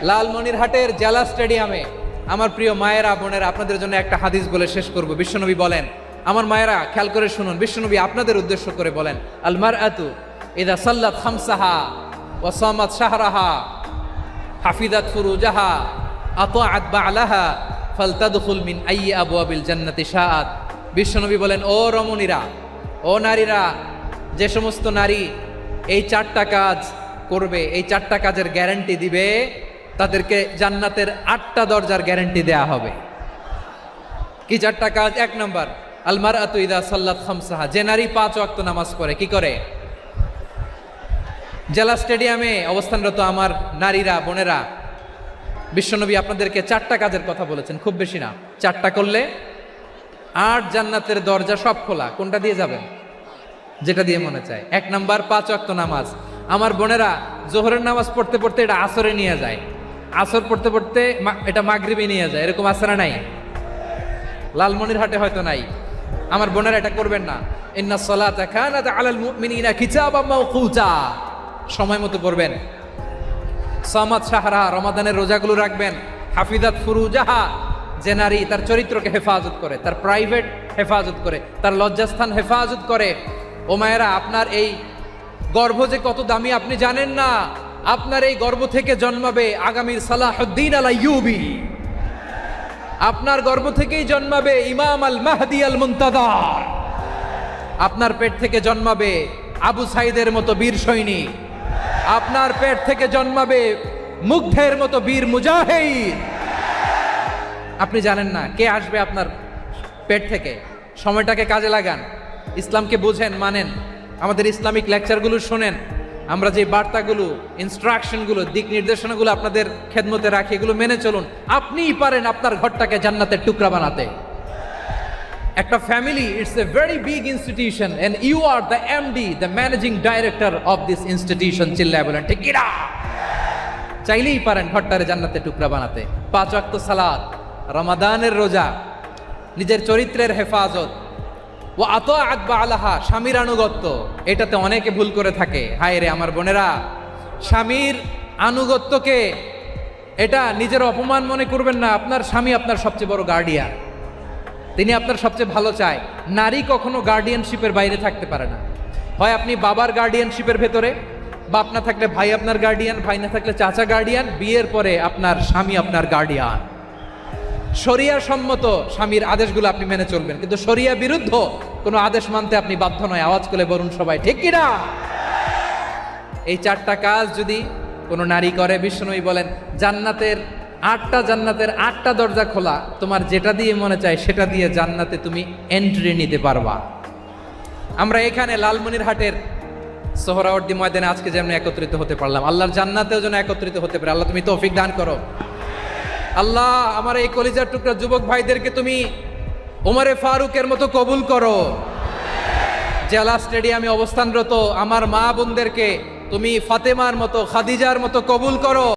লালমনিরহাটের জেলা স্টেডিয়ামে আমার প্রিয় মায়েরা বোনেরা, আপনাদের জন্য একটা হাদিস বলে শেষ করব। বিশ্বনবী বলেন, আমার মায়েরা খেয়াল করে শুনুন, বিশ্বনবী আপনাদের উদ্দেশ্য করে বলেন, আল মারআতু ইযা সাল্লাত খামসাহা ওয়া সামাত শাহরাহা হাফিজাত ফুরুজাহা আতাআত বা'লাহা ফালতাদখুল মিন আইয়ি আবওয়াবিল জান্নাতি শাআত। বিশ্বনবী বলেন, ও রমণীরা, ও নারীরা, যে সমস্ত নারী এই চারটা কাজ করবে, এই চারটা কাজের গ্যারান্টি দিবে, তাদেরকে জান্নাতের 8টা দরজার গ্যারান্টি দেয়া হবে। কি চারটা কাজ? 1 নাম্বার, আল মারআতু ইযা সাল্লাত খামসাহা, যে নারী 5 ওয়াক্ত নামাজ পড়ে। কি করে? জেলা স্টেডিয়ামে অবস্থানরত আমার নারীরা বোনেরা, বিশ্বনবী আপনাদেরকে 4টা কাজের কথা বলেছেন, খুব বেশি না। 4টা করলে 8 জান্নাতের দরজা সব খোলা। কোনটা দিয়ে যাবেন? যেটা দিয়ে মনে চায়। 1 নাম্বার 5 ওয়াক্ত নামাজ। আমার বোনেরা জোহরের নামাজ পড়তে পড়তে এটা আসরে নিয়ে যায়, আসর পড়তে পড়তে এটা মাগরিবে নিয়ে যায়। এরকম আসরা নাই? লালমনিরহাটে হয়তো নাই। আমার বোনেরা এটা করবেন না। ইন্নাস সালাতা কানাত আলাল মুমিনিনা কিতাবাম মাওকুতা, সময় মতো পড়বেন। সামাত শাহরা, রমাদানের রোজাগুলো রাখবেন। হাফিজাত ফুরুজাহা, যে নারী তার চরিত্রকে হেফাজত করে, তার প্রাইভেট হেফাজত করে, তার লজ্জাস্থান হেফাজত করে। ও মায়েরা, আপনার এই গর্ভ যে কত দামি আপনি জানেন না। আপনার এই গর্ভ থেকে জন্মাবে আগামীর সালাহুদ্দিন আল আইয়ুবী। আপনার গর্ভ থেকেই জন্মাবে ইমাম আল মাহদি আল মুনতাযার। আপনার পেট থেকে জন্মাবে আবু সাইদের মতো বীর সৈনিক। আপনার পেট থেকে জন্মাবে মুগ্ধের মতো বীর মুজাহিদ। আপনি জানেন না কে আসবে আপনার পেট থেকে। সময়টাকে কাজে লাগান, ইসলামকে বুঝেন, মানেন, আমাদের ইসলামিক লেকচারগুলো শোনেন। আমরা যে বার্তাগুলো, ইনস্ট্রাকশনগুলো, দিক নির্দেশনাগুলো আপনাদের খেদমতে রাখি, এগুলো মেনে চলুন। আপনিই পারেন আপনার ঘরটাকে জান্নাতের টুকরা বানাতে। একটা family, it's a very big institution and you are the MD, the managing director of this institution. চিল্লায় বলেন ঠিক কিনা? চাইলেই পারেন ঘরটারে জান্নাতের টুকরা বানাতে। 5 ওয়াক্ত সালাত, রমাদানের রোজা, নিজের চরিত্রের হেফাজত, ও আতাআত বা'লাহা, স্বামীর আনুগত্য। এটাতে অনেকে ভুল করে থাকে। হায় রে আমার বোনেরা, স্বামীর আনুগত্যকে এটা নিজের অপমান মনে করবেন না। আপনার স্বামী আপনার সবচেয়ে বড় গার্ডিয়ান, তিনি আপনার সবচেয়ে ভালো চায়। নারী কখনো গার্ডিয়ানশিপের বাইরে থাকতে পারে না। হয় আপনি বাবার গার্ডিয়ানশিপের ভেতরে, বাপ না থাকলে ভাই আপনার গার্ডিয়ান, ভাই না থাকলে চাচা গার্ডিয়ান, বিয়ের পরে আপনার স্বামী আপনার গার্ডিয়ান। শরিয়া সম্মত স্বামীর আদেশগুলো আপনি মেনে চলবেন, কিন্তু শরিয়া বিরুদ্ধ কোনো আদেশ মানতে আপনি বাধ্য নয়। আওয়াজ করে বলুন সবাই ঠিক কিনা? এই 4টা কাজ যদি কোনো নারী করে, বিশ্বনবী বলেন জান্নাতের 8টা দরজা খোলা। তোমার যেটা দিয়ে মনে চায় সেটা দিয়ে জান্নাতে তুমি এন্ট্রি নিতে পারবা। আমরা এখানে লালমনিরহাটের সোহরাওয়ার্দী ময়দানে আজকে যেমন একত্রিত হতে পারলাম, আল্লাহর জান্নাতেও যেন একত্রিত হতে পারে। আল্লাহ তুমি তৌফিক দান করো। আল্লাহ আমার এই কলিজার টুকরা যুবক ভাইদেরকে তুমি ওমরে ফারুকের মতো কবুল করো। জেলা স্টেডিয়ামে অবস্থানরত আমার মা বোনদেরকে তুমি ফাতেমার মতো, খাদিজার মতো কবুল করো।